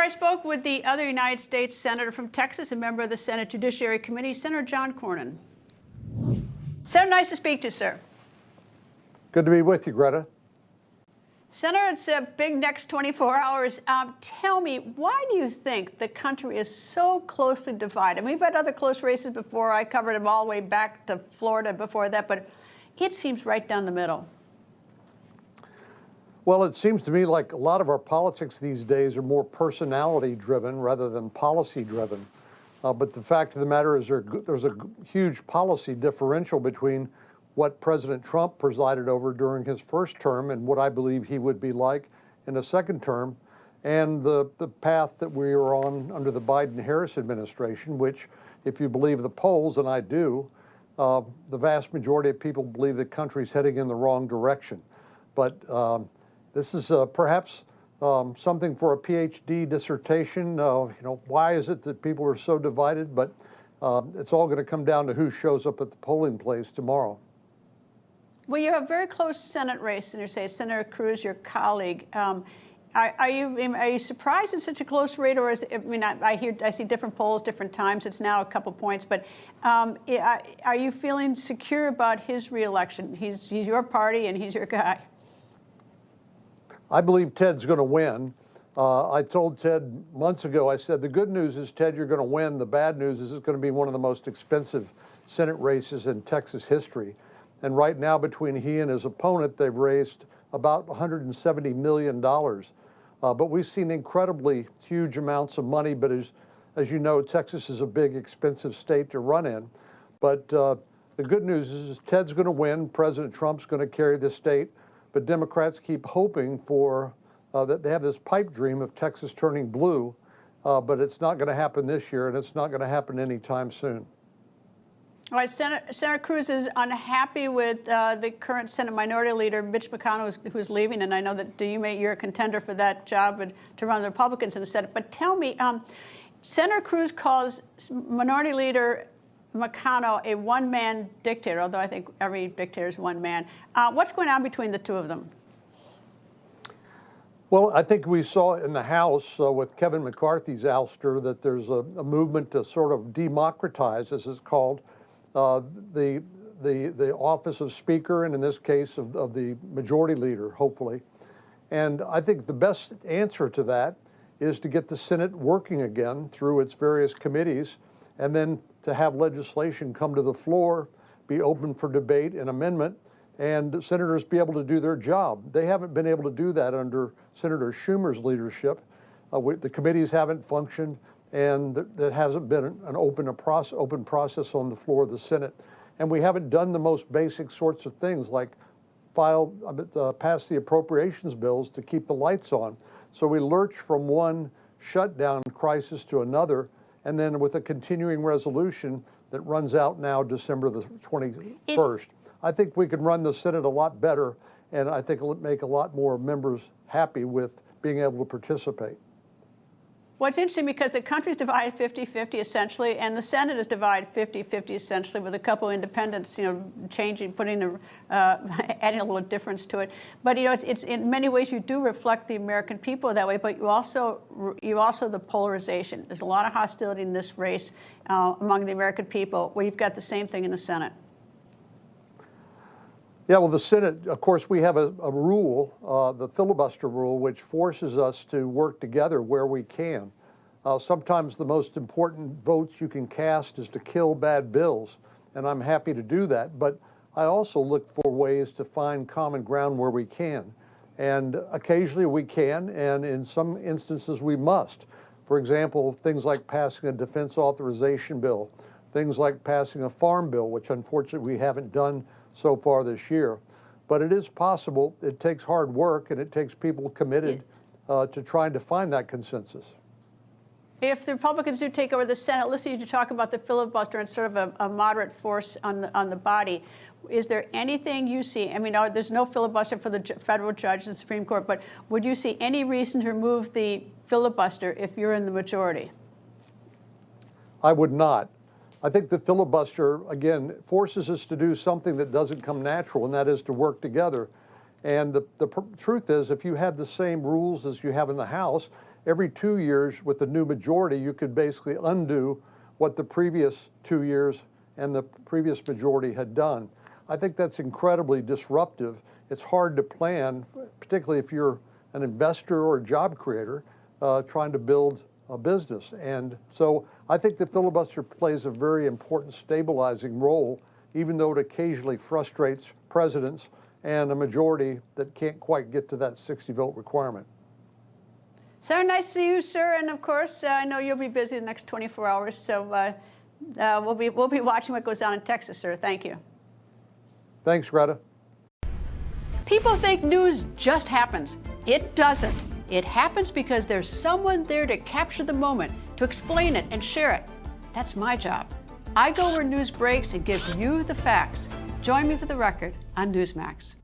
Senator, I spoke with the other United States Senator from Texas, a member of the Senate Judiciary Committee, Senator John Cornyn. Senator, nice to speak to you, sir. Good to be with you, Greta. Senator, it's a big next 24 hours. Tell me, why do you think the country is so closely divided? We've had other close races before. I covered them all the way back to Florida before that, but it seems right down the middle. Well, it seems to me like a lot of our politics these days are more personality-driven rather than policy-driven. But the fact of the matter is there's a huge policy differential between what President Trump presided over during his first term and what I believe he would be like in a second term, and the path that we are on under the Biden-Harris administration, which, if you believe the polls, and I do, the vast majority of people believe the country's heading in the wrong direction. But this is perhaps something for a PhD dissertation. Why is it that people are so divided? But it's all going to come down to who shows up at the polling place tomorrow. Well, you have a very close Senate race, and you say Senator Cruz, your colleague. Are you surprised it's such a close race, or is it, I see different polls, different times. It's now a couple points, but are you feeling secure about his reelection? He's your party, and he's your guy. I believe Ted's going to win. I told Ted months ago, I said, the good news is, Ted, you're going to win. The bad news is it's going to be one of the most expensive Senate races in Texas history. And right now, between he and his opponent, they've raised about $170 million. But we've seen incredibly huge amounts of money. But as you know, Texas is a big, expensive state to run in. But the good news is Ted's going to win. President Trump's going to carry the state. But Democrats keep hoping for that they have this pipe dream of Texas turning blue. But it's not going to happen this year, and it's not going to happen anytime soon. All right, Senator Cruz is unhappy with the current Senate Minority Leader, Mitch McConnell, who's leaving, and I know that you're a contender for that job to run the Republicans in the Senate. But tell me, Senator Cruz calls Minority Leader McConnell a one-man dictator, although I think every dictator is one man. What's going on between the two of them? Well, I think we saw in the House with Kevin McCarthy's ouster that there's a movement to sort of democratize, as it's called, the office of Speaker, and in this case of the Majority Leader, hopefully. And I think the best answer to that is to get the Senate working again through its various committees, and then to have legislation come to the floor, be open for debate and amendment, and senators be able to do their job. They haven't been able to do that under Senator Schumer's leadership. The committees haven't functioned, and there hasn't been an open process on the floor of the Senate. And we haven't done the most basic sorts of things like pass the appropriations bills to keep the lights on. So we lurch from one shutdown crisis to another, and then with a continuing resolution that runs out now December the 21st. I think we can run the Senate a lot better, and I think it'll make a lot more members happy with being able to participate. Well, it's interesting because the country's divided 50-50 essentially, and the Senate is divided 50-50 essentially, with a couple independents, changing, adding a little difference to it. But it's in many ways you do reflect the American people that way. But you also the polarization. There's a lot of hostility in this race among the American people, where you've got the same thing in the Senate. Yeah, well, the Senate, of course, we have a rule, the filibuster rule, which forces us to work together where we can. Sometimes the most important votes you can cast is to kill bad bills, and I'm happy to do that. But I also look for ways to find common ground where we can. And occasionally we can, and in some instances we must. For example, things like passing a defense authorization bill, things like passing a farm bill, which unfortunately we haven't done so far this year. But it is possible. It takes hard work, and it takes people committed to trying to find that consensus. If the Republicans do take over the Senate, listen to you talk about the filibuster and sort of a moderate force on the body. Is there anything you see? There's no filibuster for the federal judge in the Supreme Court, but would you see any reason to remove the filibuster if you're in the majority? I would not. I think the filibuster, again, forces us to do something that doesn't come natural, and that is to work together. And the truth is, if you have the same rules as you have in the House, every 2 years with the new majority, you could basically undo what the previous 2 years and the previous majority had done. I think that's incredibly disruptive. It's hard to plan, particularly if you're an investor or a job creator trying to build a business. And so I think the filibuster plays a very important stabilizing role, even though it occasionally frustrates presidents and a majority that can't quite get to that 60-vote requirement. So nice to see you, sir. And of course, I know you'll be busy the next 24 hours, so we'll be watching what goes down in Texas, sir. Thank you. Thanks, Greta. People think news just happens. It doesn't. It happens because there's someone there to capture the moment, to explain it and share it. That's my job. I go where news breaks and give you the facts. Join me for The Record on Newsmax.